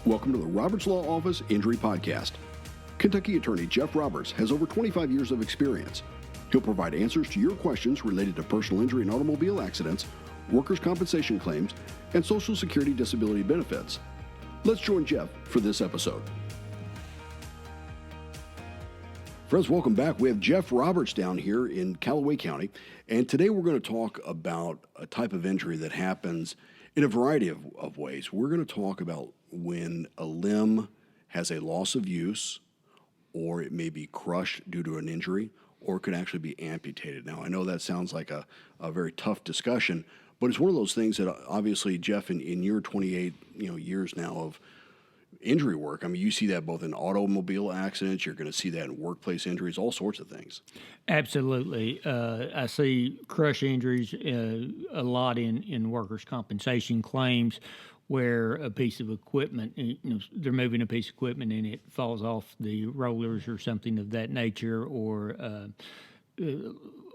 Welcome to the Roberts Law Office Injury Podcast. Kentucky attorney Jeff Roberts has over 25 years of experience. He'll provide answers to your questions related to personal injury and automobile accidents, workers' compensation claims, and Social Security disability benefits. Let's join Jeff for this episode. Friends, welcome back. We have Jeff Roberts down here in Callaway County, and today we're going to talk about a type of injury that happens in a variety of ways. We're going to talk about when a limb has a loss of use, or it may be crushed due to an injury, or it could actually be amputated. Now, I know that sounds like a very tough discussion, but it's one of those things that obviously, Jeff, in your 28 years now of injury work, I mean, you see that both in automobile accidents, you're going to see that in workplace injuries, all sorts of things. Absolutely. I see crush injuries a lot in workers' compensation claims where a piece of equipment, they're moving a piece of equipment and it falls off the rollers or something of that nature, or a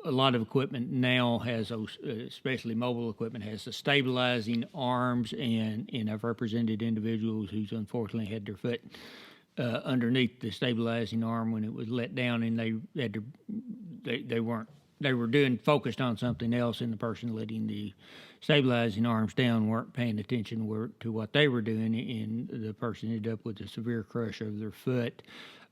lot of equipment now has, especially mobile equipment, has the stabilizing arms, and I've represented individuals who's unfortunately had their foot underneath the stabilizing arm when it was let down, and they were focused on something else, and the person letting the stabilizing arms down weren't paying attention to what they were doing, and the person ended up with a severe crush of their foot.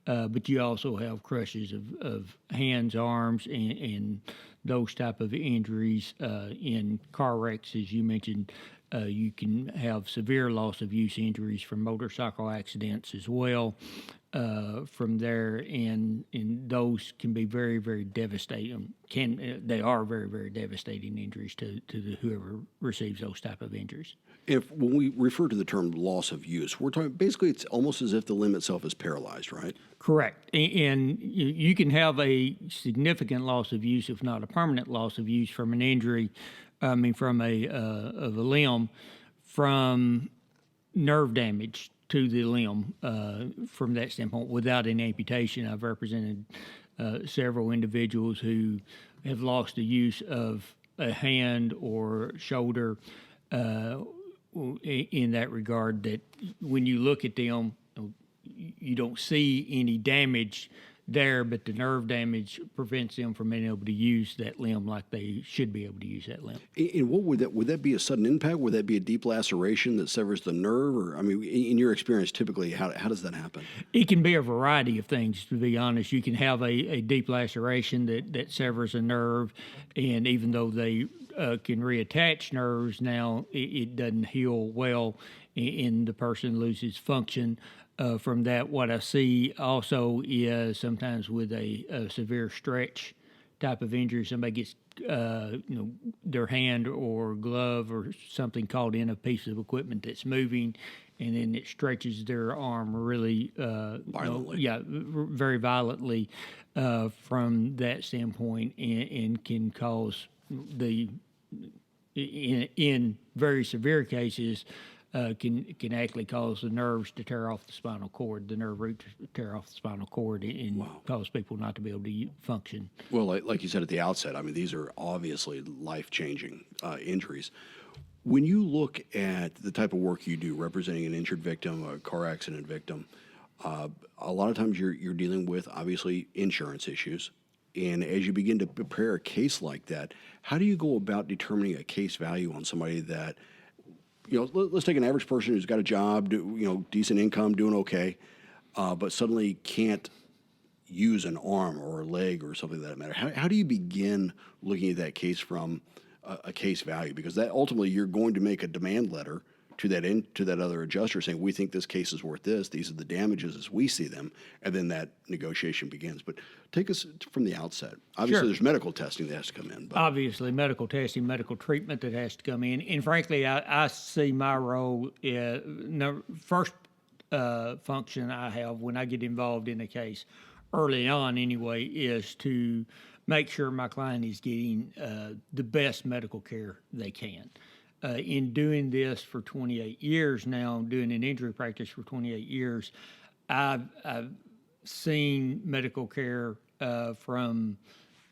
But you also have crushes of hands, arms, and those type of injuries in car wrecks, as you mentioned. You can have severe loss of use injuries from motorcycle accidents as well from there, and those can be very, very devastating. They are very, very devastating injuries to whoever receives those type of injuries. When we refer to the term loss of use, we're talking basically it's almost as if the limb itself is paralyzed, right? Correct. And you can have a significant loss of use, if not a permanent loss of use, from an injury. From of a limb, from nerve damage to the limb. From that standpoint, without an amputation, I've represented several individuals who have lost the use of a hand or shoulder. In that regard, that when you look at them, you don't see any damage there, but the nerve damage prevents them from being able to use that limb like they should be able to use that limb. And what would that be a sudden impact? Would that be a deep laceration that severs the nerve? Or, I mean, in your experience, typically, how does that happen? It can be a variety of things, to be honest. You can have a deep laceration that severs a nerve, and even though they can reattach nerves now, it doesn't heal well, and the person loses function. From that, what I see also is sometimes with a severe stretch type of injury, somebody gets their hand or glove or something caught in a piece of equipment that's moving, and then it stretches their arm really violently. Very violently from that standpoint, and can cause in very severe cases. Can actually cause the nerves to tear off the spinal cord, the nerve root to tear off the spinal cord, and cause people not to be able to function. Well, like you said at the outset, I mean, these are obviously life-changing injuries. When you look at the type of work you do, representing an injured victim, a car accident victim, a lot of times you're dealing with, obviously, insurance issues. And as you begin to prepare a case like that, how do you go about determining a case value on somebody that, let's take an average person who's got a job, decent income, doing okay, but suddenly can't use an arm or a leg or something of that matter. How do you begin looking at that case from a case value? Because that ultimately you're going to make a demand letter to that other adjuster saying, we think this case is worth this, these are the damages as we see them, and then that negotiation begins. But take us from the outset. Obviously, Sure. There's medical testing that has to come in. But. Obviously, medical testing, medical treatment that has to come in. And frankly, I see my role, first function I have when I get involved in a case, early on anyway, is to make sure my client is getting the best medical care they can. In doing this for 28 years now, doing an injury practice for 28 years, I've seen medical care from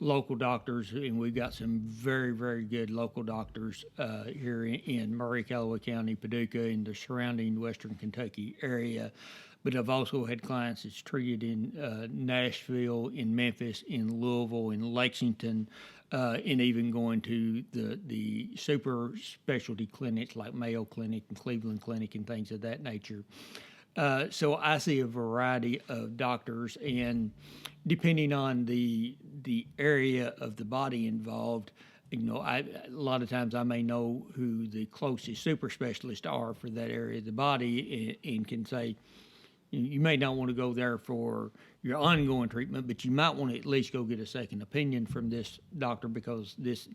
local doctors, and we've got some very, very good local doctors here in Murray, Callaway County, Paducah, and the surrounding Western Kentucky area. But I've also had clients that's treated in Nashville, in Memphis, in Louisville, in Lexington, and even going to the super specialty clinics like Mayo Clinic and Cleveland Clinic and things of that nature. So I see a variety of doctors, and depending on the area of the body involved, a lot of times I may know who the closest super specialists are for that area of the body, and can say, you may not want to go there for your ongoing treatment, but you might want to at least go get a second opinion from this doctor, because this,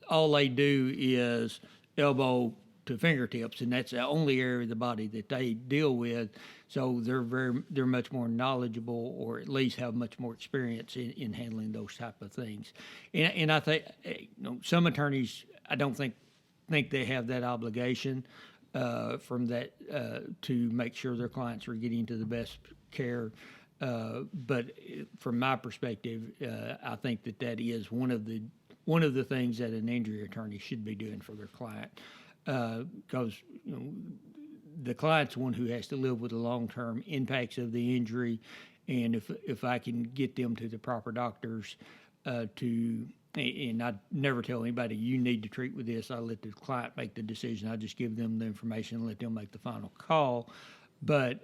all they do is elbow to fingertips, and that's the only area of the body that they deal with. So they're much more knowledgeable, or at least have much more experience in handling those type of things. And I think some attorneys, I don't think they have that obligation from that to make sure their clients are getting to the best care. But from my perspective, I think that is one of the things that an injury attorney should be doing for their client, because the client's one who has to live with the long-term impacts of the injury, and if I can get them to the proper doctors and I never tell anybody you need to treat with this. I let the client make the decision. I just give them the information and let them make the final call. But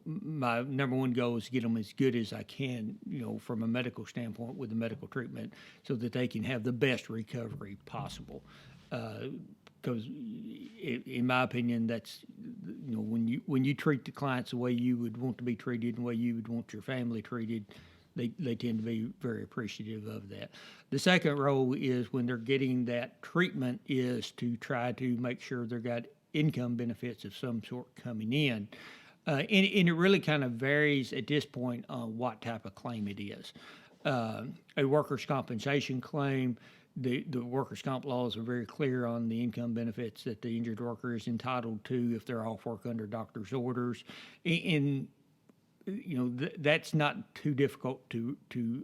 my number one goal is to get them as good as I can, from a medical standpoint with the medical treatment, so that they can have the best recovery possible. Because, in my opinion, that's when you treat the clients the way you would want to be treated and the way you would want your family treated, they tend to be very appreciative of that. The second role is, when they're getting that treatment, is to try to make sure they've got income benefits of some sort coming in. And it really kind of varies at this point on what type of claim it is. A workers' compensation claim, the workers' comp laws are very clear on the income benefits that the injured worker is entitled to if they're off work under doctor's orders. And that's not too difficult to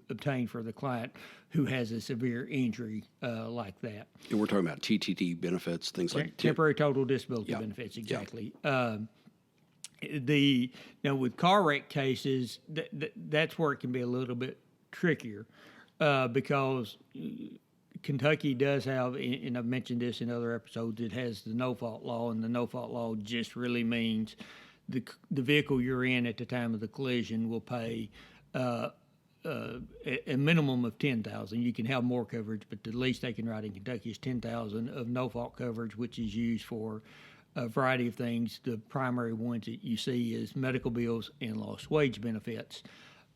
obtain for the client who has a severe injury like that. And we're talking about TTD benefits, things like temporary total disability benefits, exactly. Yeah. With car wreck cases, that's where it can be a little bit trickier, because Kentucky does have, and I've mentioned this in other episodes, it has the no-fault law, and the no-fault law just really means the vehicle you're in at the time of the collision will pay a minimum of $10,000. You can have more coverage, but the least they can write in Kentucky is $10,000 of no-fault coverage, which is used for a variety of things. The primary ones that you see is medical bills and lost wage benefits.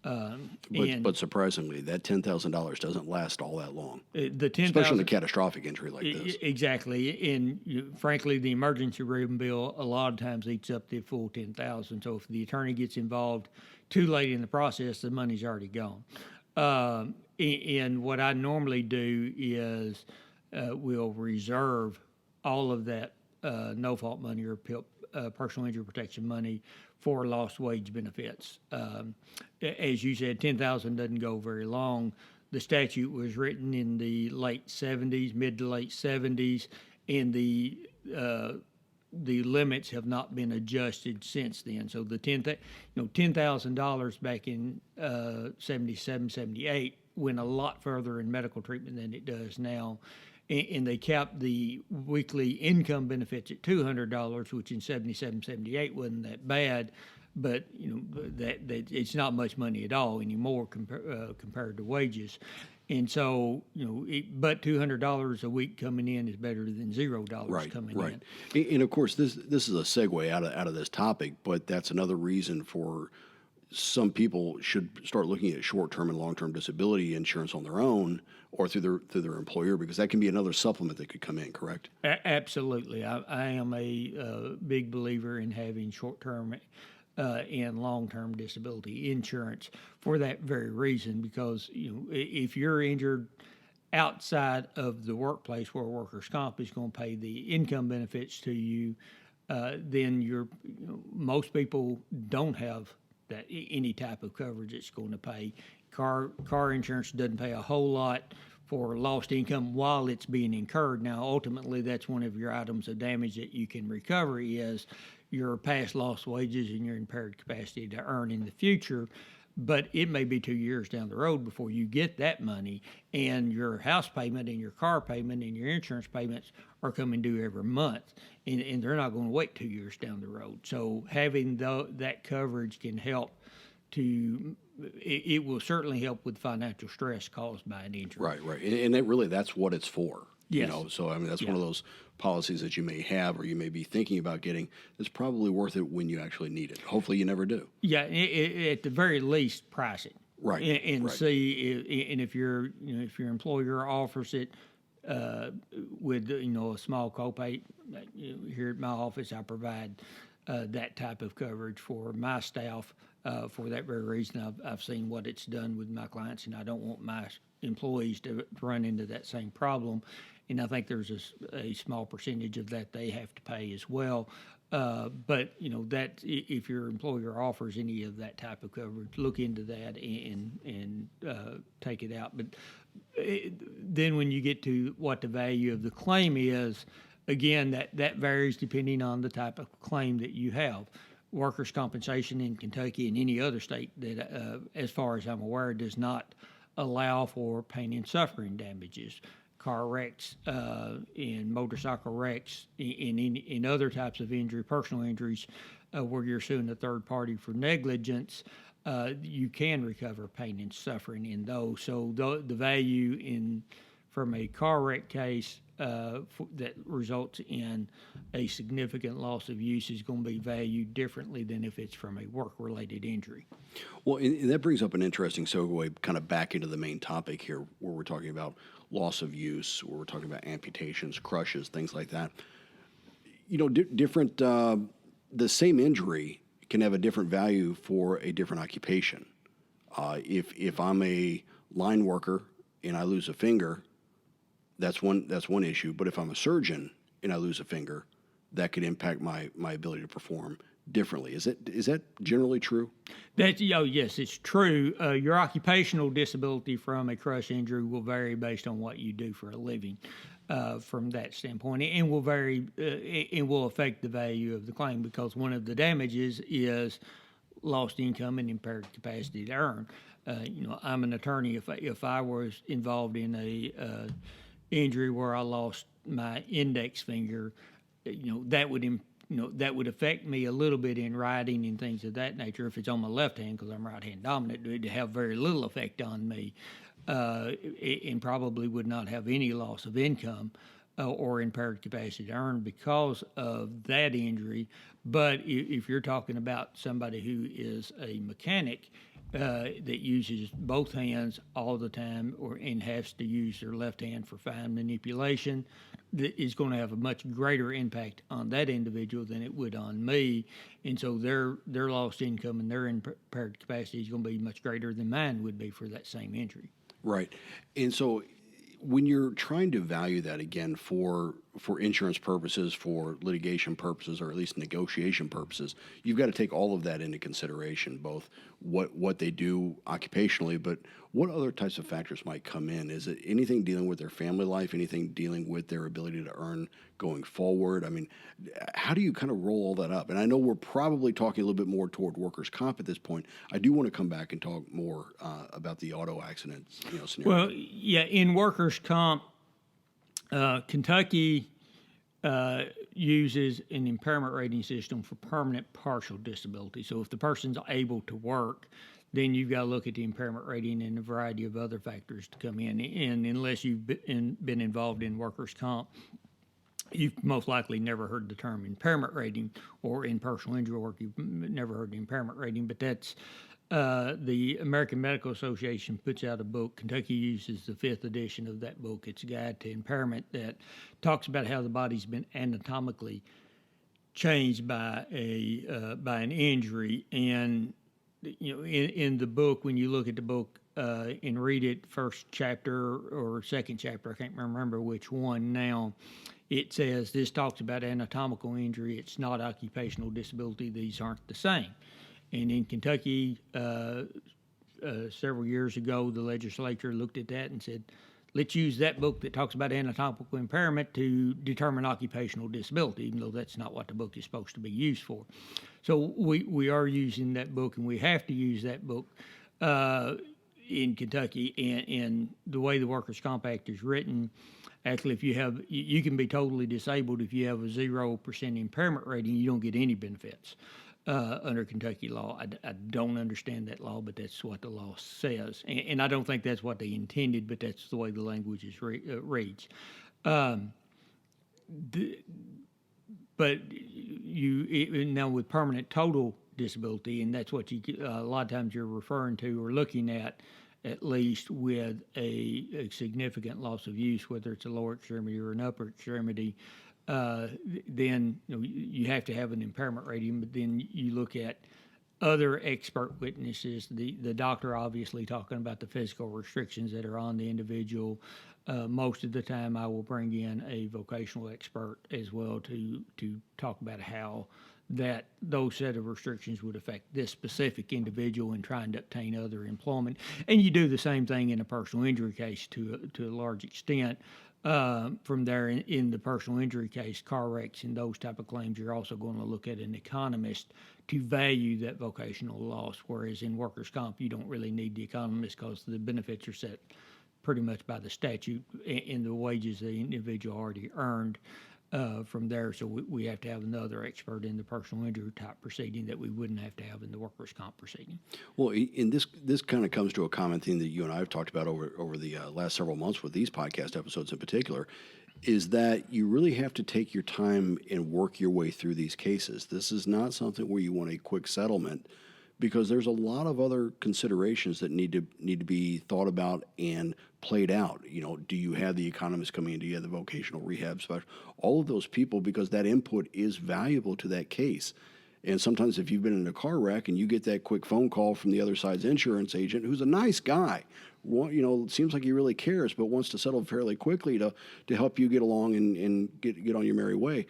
But surprisingly, that $10,000 doesn't last all that long. The $10,000, especially in a catastrophic injury like this. Exactly, and frankly, the emergency room bill a lot of times eats up the full $10,000. So if the attorney gets involved too late in the process, the money's already gone. And what I normally do is we'll reserve all of that no-fault money or personal injury protection money for lost wage benefits. As you said, $10,000 doesn't go very long. The statute was written in the late 70s, mid to late 70s, and the limits have not been adjusted since then. So the $10,000 back in 77, 78 went a lot further in medical treatment than it does now. And they capped the weekly income benefits at $200, which in 77, 78 wasn't that bad, but that it's not much money at all anymore compared to wages. And so, but $200 a week coming in is better than $0 coming in. And of course, this is a segue out of this topic, but that's another reason for some people should start looking at short-term and long-term disability insurance on their own or through their employer, because that can be another supplement that could come in, correct? Absolutely. I am a big believer in having short-term and long-term disability insurance for that very reason, because if you're injured outside of the workplace where workers' comp is going to pay the income benefits to you, then most people don't have that any type of coverage that's going to pay car insurance doesn't pay a whole lot for lost income while it's being incurred. Now, ultimately, that's one of your items of damage that you can recover is your past lost wages and your impaired capacity to earn in the future. But it may be 2 years down the road before you get that money, and your house payment and your car payment and your insurance payments are coming due every month, and they're not going to wait 2 years down the road. So having that coverage can help it will certainly help with financial stress caused by an injury. Right, right. And that's what it's for. Yes. So I mean, that's one of those policies that you may have or you may be thinking about getting. It's probably worth it when you actually need it. Hopefully you never do. Yeah, at the very least, price it. Right. And right. see, and if your employer offers it with a small copay, here at my office, I provide that type of coverage for my staff. For that very reason, I've seen what it's done with my clients, and I don't want my employees to run into that same problem. And I think there's a small percentage of that they have to pay as well. But that if your employer offers any of that type of coverage, look into that and take it out. But then when you get to what the value of the claim is, again, that varies depending on the type of claim that you have. Workers' compensation in Kentucky and any other state that, as far as I'm aware, does not allow for pain and suffering damages. Car wrecks and motorcycle wrecks in other types of injury, personal injuries, where you're suing a third party for negligence, you can recover pain and suffering in those. So the value from a car wreck case that results in a significant loss of use is going to be valued differently than if it's from a work-related injury. Well, and that brings up an interesting segue kind of back into the main topic here, where we're talking about loss of use, where we're talking about amputations, crushes, things like that. Different, the same injury can have a different value for a different occupation. If I'm a line worker and I lose a finger, that's one issue. But if I'm a surgeon and I lose a finger, that could impact my ability to perform differently. Is that generally true? Yes, it's true. Your occupational disability from a crush injury will vary based on what you do for a living. From that standpoint, and will vary. It will affect the value of the claim because one of the damages is lost income and impaired capacity to earn. I'm an attorney. If I was involved in a injury where I lost my index finger, that would affect me a little bit in writing and things of that nature. If it's on my left hand, because I'm right hand dominant, it would have very little effect on me, and probably would not have any loss of income or impaired capacity to earn because of that injury. But if you're talking about somebody who is a mechanic that uses both hands all the time and has to use their left hand for fine manipulation, that is going to have a much greater impact on that individual than it would on me. And so their lost income and their impaired capacity is going to be much greater than mine would be for that same injury. Right. And so when you're trying to value that again for insurance purposes, for litigation purposes, or at least negotiation purposes, you've got to take all of that into consideration, both what they do occupationally, but what other types of factors might come in. Is it anything dealing with their family life, anything dealing with their ability to earn going forward? I mean, how do you kind of roll all that up? And I know we're probably talking a little bit more toward workers' comp at this point. I do want to come back and talk more about the auto accident scenario. Well, yeah, in workers' comp, Kentucky uses an impairment rating system for permanent partial disability. So if the person's able to work, then you've got to look at the impairment rating and a variety of other factors to come in. And unless you've been involved in workers' comp, you've most likely never heard the term impairment rating, or in personal injury work, you've never heard the impairment rating. But that's the American Medical Association puts out a book. Kentucky uses the 5th edition of that book. It's a guide to impairment that talks about how the body's been anatomically changed by an injury. And in the book, when you look at the book and read it, first chapter or second chapter, I can't remember which one now, it says this talks about anatomical injury. It's not occupational disability. These aren't the same. And in Kentucky, several years ago, the legislature looked at that and said, let's use that book that talks about anatomical impairment to determine occupational disability, even though that's not what the book is supposed to be used for. So we are using that book, and we have to use that book in Kentucky. And the way the Workers' Comp Act is written, actually, if you can be totally disabled if you have a 0% impairment rating, you don't get any benefits. Under Kentucky law. I don't understand that law, but that's what the law says. And I don't think that's what they intended, but that's the way the language reads. But now with permanent total disability, and that's what a lot of times you're referring to or looking at least with a significant loss of use, whether it's a lower extremity or an upper extremity, then you have to have an impairment rating. But then you look at other expert witnesses, the doctor obviously talking about the physical restrictions that are on the individual. Most of the time I will bring in a vocational expert as well to talk about how those set of restrictions would affect this specific individual in trying to obtain other employment. And you do the same thing in a personal injury case to a large extent. From there, in the personal injury case, car wrecks and those type of claims, you're also going to look at an economist to value that vocational loss, whereas in workers' comp, you don't really need the economist because the benefits are set pretty much by the statute and the wages the individual already earned from there. So we have to have another expert in the personal injury type proceeding that we wouldn't have to have in the workers' comp proceeding. Well, in this kind of comes to a common theme that you and I have talked about over the last several months with these podcast episodes in particular, is that you really have to take your time and work your way through these cases. This is not something where you want a quick settlement, because there's a lot of other considerations that need to be thought about and played out. Do you have the economists coming in? Do you have the vocational rehab specialist? All of those people, because that input is valuable to that case. And sometimes if you've been in a car wreck and you get that quick phone call from the other side's insurance agent, who's a nice guy, seems like he really cares, but wants to settle fairly quickly to help you get along and get on your merry way,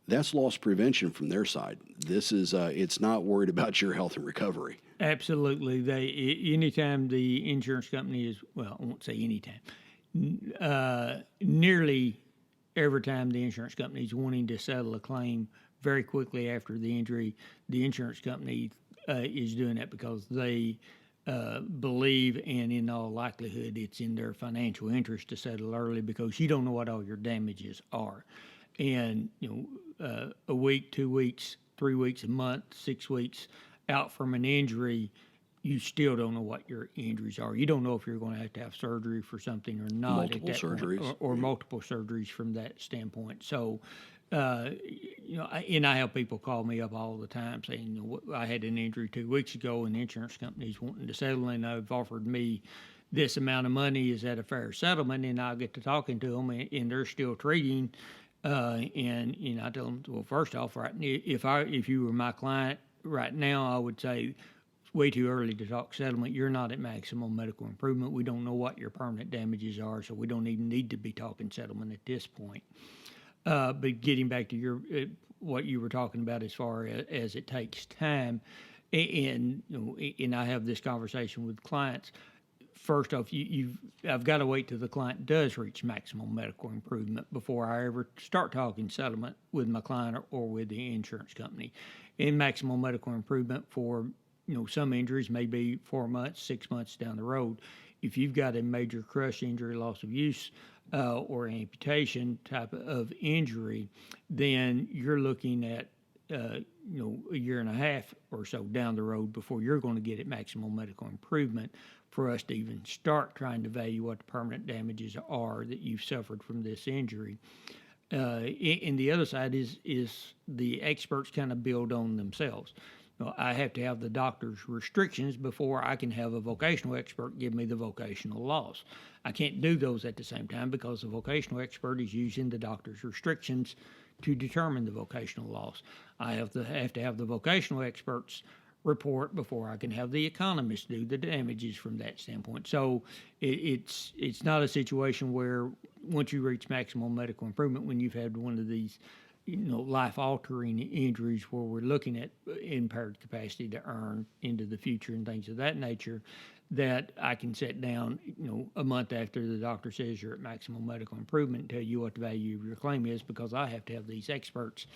that's loss prevention from their side. This is it's not worried about your health and recovery. Absolutely. Anytime the insurance company is, well, I won't say anytime, nearly every time the insurance company is wanting to settle a claim very quickly after the injury, the insurance company is doing that because they believe, and in all likelihood, it's in their financial interest to settle early, because you don't know what all your damages are. And a week, 2 weeks, 3 weeks, a month, 6 weeks out from an injury, you still don't know what your injuries are. You don't know if you're going to have surgery for something or not. Multiple surgeries. Or multiple surgeries from that standpoint. So, and I have people call me up all the time saying, I had an injury 2 weeks ago and the insurance company's wanting to settle, and they've offered me this amount of money. Is that a fair settlement? And I get to talking to them, and they're still treating. And I tell them, well, first off, right, if you were my client right now, I would say it's way too early to talk settlement. You're not at maximum medical improvement. We don't know what your permanent damages are, so we don't even need to be talking settlement at this point. But getting back to what you were talking about as far as it takes time, and I have this conversation with clients. First off, I've got to wait till the client does reach maximum medical improvement before I ever start talking settlement with my client or with the insurance company. And maximum medical improvement for some injuries may be 4 months, 6 months down the road. If you've got a major crush injury, loss of use, or amputation type of injury, then you're looking at a year and a half or so down the road before you're going to get at maximum medical improvement for us to even start trying to value what the permanent damages are that you've suffered from this injury. And the other side is the experts kind of build on themselves. I have to have the doctor's restrictions before I can have a vocational expert give me the vocational loss. I can't do those at the same time because the vocational expert is using the doctor's restrictions to determine the vocational loss. I have to have the vocational experts report before I can have the economist do the damages from that standpoint. So it's not a situation where once you reach maximum medical improvement, when you've had one of these life-altering injuries where we're looking at impaired capacity to earn into the future and things of that nature, that I can sit down, a month after the doctor says you're at maximum medical improvement and tell you what the value of your claim is, because I have to have these experts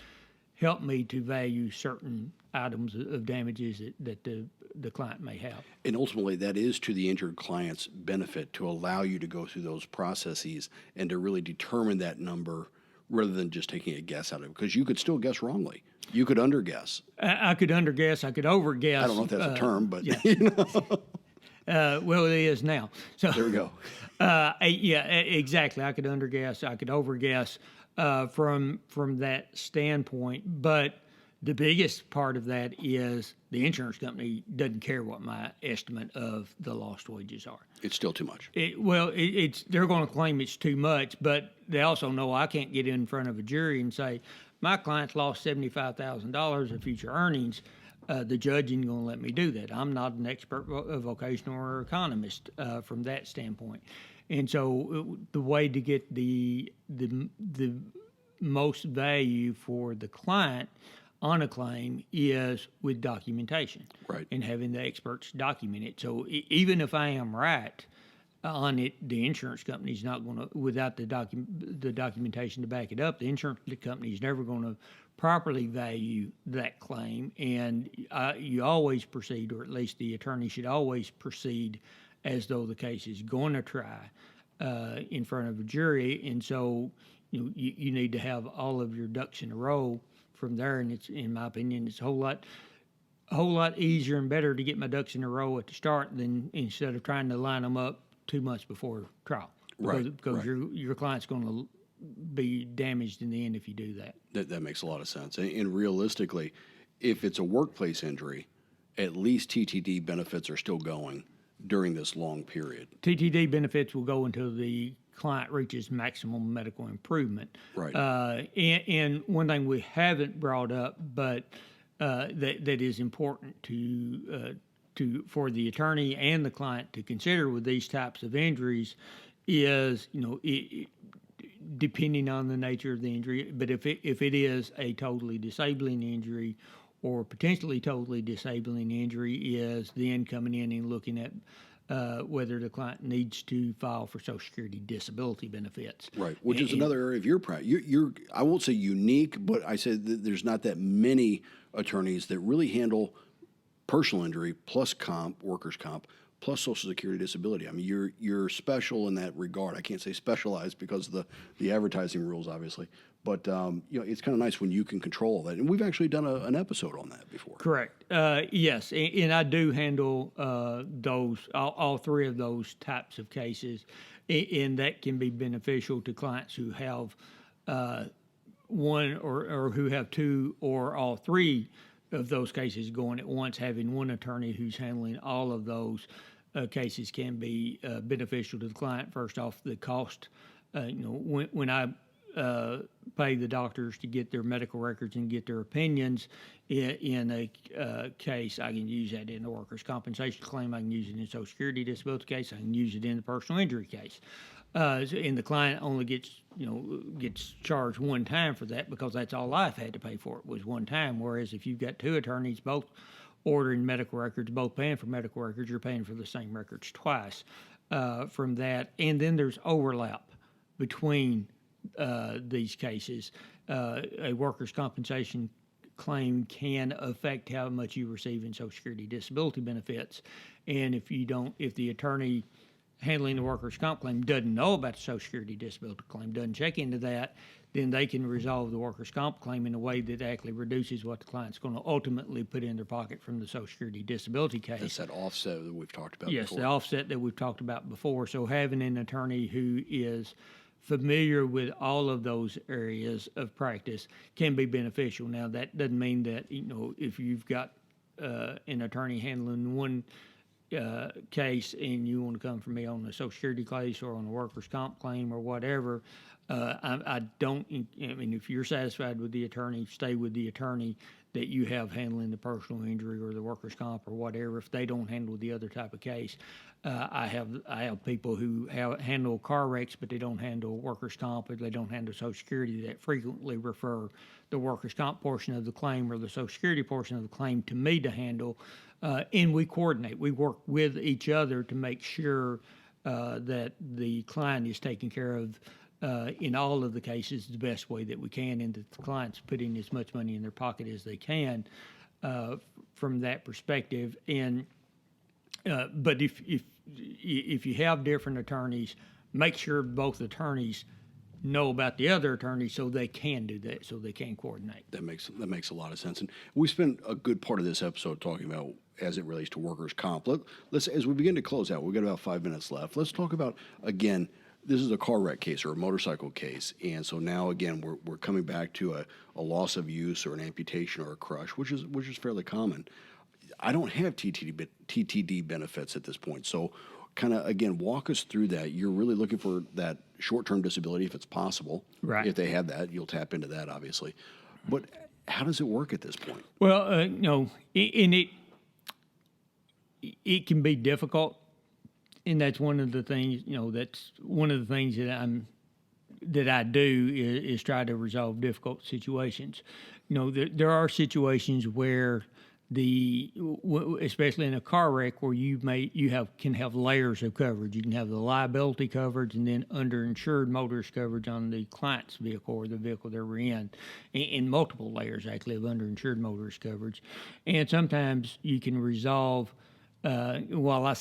help me to value certain items of damages that the client may have. And ultimately, that is to the injured client's benefit to allow you to go through those processes and to really determine that number rather than just taking a guess out of it. Because you could still guess wrongly. You could underguess. I could underguess, I could overguess. I don't know if that's a term, but yeah. Well, it is now. So there we go. yeah, exactly. I could underguess, I could overguess from that standpoint. But the biggest part of that is the insurance company doesn't care what my estimate of the lost wages are. It's still too much. They're going to claim it's too much, but they also know I can't get in front of a jury and say my client's lost $75,000 of future earnings. The judge isn't going to let me do that. I'm not an expert vocational or economist from that standpoint. And so the way to get the most value for the client on a claim is with documentation, right, and having the experts document it. So even if I am right on it, the insurance company's not going to, without the documentation to back it up, the insurance company is never going to properly value that claim. And you always proceed, or at least the attorney should always proceed, as though the case is going to try in front of a jury. And so you need to have all of your ducks in a row from there. And it's, in my opinion, it's a whole lot easier and better to get my ducks in a row at the start than instead of trying to line them up 2 months before trial. Because your client's going to be damaged in the end if you do that. That makes a lot of sense. And realistically, if it's a workplace injury, at least TTD benefits are still going during this long period. TTD benefits will go until the client reaches maximum medical improvement. Right. And one thing we haven't brought up, but that is important for the attorney and the client to consider with these types of injuries is, depending on the nature of the injury, but if it is a totally disabling injury or potentially totally disabling injury, is then coming in and looking at whether the client needs to file for Social Security disability benefits. Right, which is another area of your practice. You're I won't say unique, but I said that there's not that many attorneys that really handle personal injury plus comp, workers' comp, plus Social Security disability. I mean, you're special in that regard. I can't say specialized because of the advertising rules, obviously. But it's kind of nice when you can control that. And we've actually done an episode on that before. Correct. Yes, and I do handle all three of those types of cases, and that can be beneficial to clients who have one or who have two or all three of those cases going at once. Having one attorney who's handling all of those cases can be beneficial to the client. First off, the cost. When I pay the doctors to get their medical records and get their opinions in a case, I can use that in the workers' compensation claim. I can use it in a Social Security disability case. I can use it in the personal injury case. And the client only gets charged one time for that, because that's all I've had to pay for it was one time. Whereas if you've got two attorneys both ordering medical records, both paying for medical records, you're paying for the same records twice from that. And then there's overlap between these cases. A workers' compensation claim can affect how much you receive in Social Security disability benefits. And if the attorney handling the workers' comp claim doesn't know about the Social Security disability claim, doesn't check into that, then they can resolve the workers' comp claim in a way that actually reduces what the client's going to ultimately put in their pocket from the Social Security disability case. That's that offset that we've talked about yes, before. Yes, the offset that we've talked about before. So having an attorney who is familiar with all of those areas of practice can be beneficial. Now, that doesn't mean that, if you've got an attorney handling one case and you want to come from me on the Social Security case or on a workers' comp claim or whatever, I don't. I mean, if you're satisfied with the attorney, stay with the attorney that you have handling the personal injury or the workers' comp or whatever. If they don't handle the other type of case, I have people who handle car wrecks, but they don't handle workers' comp, or they don't handle Social Security, that frequently refer the workers' comp portion of the claim or the Social Security portion of the claim to me to handle, and we coordinate. We work with each other to make sure that the client is taken care of in all of the cases the best way that we can, and that the client's putting as much money in their pocket as they can from that perspective. And but if you have different attorneys, make sure both attorneys know about the other attorney so they can do that, so they can coordinate. That makes a lot of sense. And we spent a good part of this episode talking about as it relates to workers' comp. Let's as we begin to close out, we've got about 5 minutes left. Let's talk about, again, this is a car wreck case or a motorcycle case. And so now, again, we're coming back to a loss of use or an amputation or a crush, which is fairly common. I don't have TTD benefits at this point. So kind of, again, walk us through that. You're really looking for that short-term disability if it's possible. Right. If they have that, you'll tap into that, obviously. But how does it work at this point? Well, it can be difficult, and that's one of the things. That's one of the things that I do is try to resolve difficult situations. There are situations where especially in a car wreck where you can have layers of coverage. You can have the liability coverage and then underinsured motorist coverage on the client's vehicle or the vehicle they're in multiple layers actually of underinsured motorist coverage. And sometimes you can resolve. While I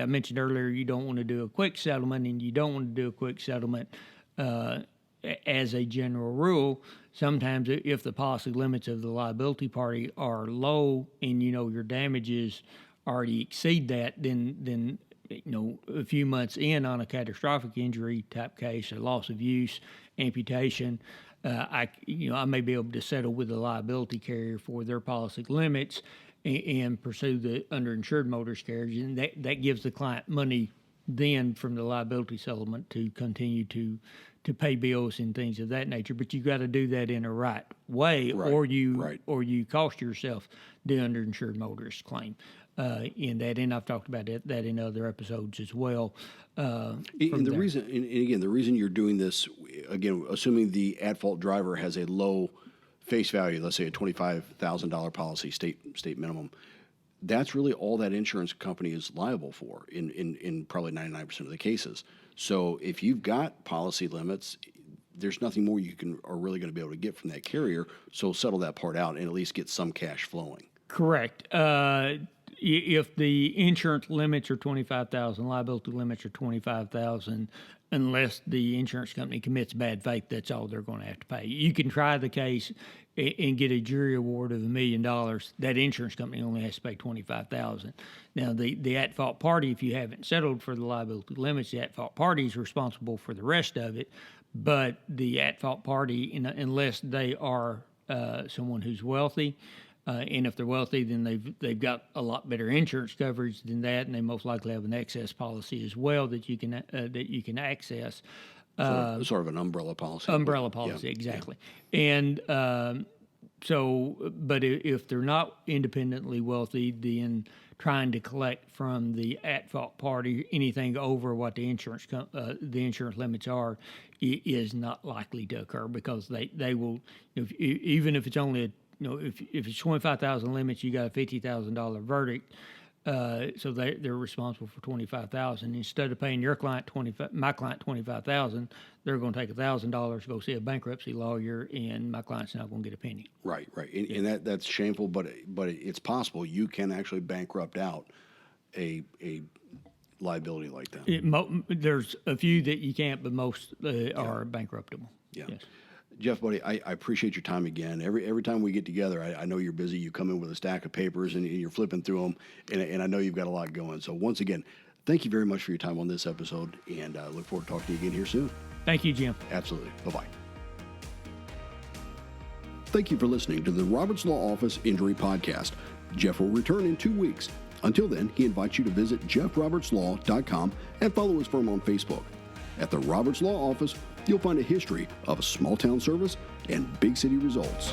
mentioned earlier, you don't want to do a quick settlement, and you don't want to do a quick settlement as a general rule. Sometimes if the policy limits of the liability party are low and your damages already exceed that, then a few months in on a catastrophic injury type case, a loss of use, amputation, I may be able to settle with the liability carrier for their policy limits and pursue the underinsured motorist carriage, and that gives the client money then from the liability settlement to continue to pay bills and things of that nature. But you got to do that in a right way, or you cost yourself the underinsured motorist claim. In that, and I've talked about that in other episodes as well. And the reason you're doing this, again, assuming the at-fault driver has a low face value, let's say a $25,000 policy, state minimum, that's really all that insurance company is liable for in probably 99% of the cases. So if you've got policy limits, there's nothing more you are really going to be able to get from that carrier. So settle that part out and at least get some cash flowing. Correct. If the insurance limits are $25,000, liability limits are $25,000, unless the insurance company commits bad faith, that's all they're going to have to pay. You can try the case and get a jury award of $1 million. That insurance company only has to pay $25,000. Now, the at-fault party, if you haven't settled for the liability limits, the at-fault party is responsible for the rest of it. But the at-fault party, unless they are someone who's wealthy, and if they're wealthy, then they've got a lot better insurance coverage than that, and they most likely have an excess policy as well that you can access. Sort of an umbrella policy. Yeah, exactly. Yeah. And but if they're not independently wealthy, then trying to collect from the at-fault party anything over what the insurance limits are is not likely to occur, because they will, even if it's only if it's $25,000 limits, you got a $50,000 verdict. So they're responsible for $25,000. Instead of paying my client $25,000, they're going to take $1,000, go see a bankruptcy lawyer, and my client's not going to get a penny. Right. And that's shameful, but it's possible you can actually bankrupt out a liability like that. There's a few that you can't, but most are bankruptable. Yeah. Yes. Jeff, buddy, I appreciate your time again. Every time we get together, I know you're busy. You come in with a stack of papers and you're flipping through them, and I know you've got a lot going. So once again, thank you very much for your time on this episode, and I look forward to talking to you again here soon. Thank you, Jim. Absolutely. Bye-bye. Thank you for listening to the Roberts Law Office Injury Podcast. Jeff will return in 2 weeks. Until then, he invites you to visit jeffrobertslaw.com and follow his firm on Facebook. At the Roberts Law Office, you'll find a history of small town service and big city results.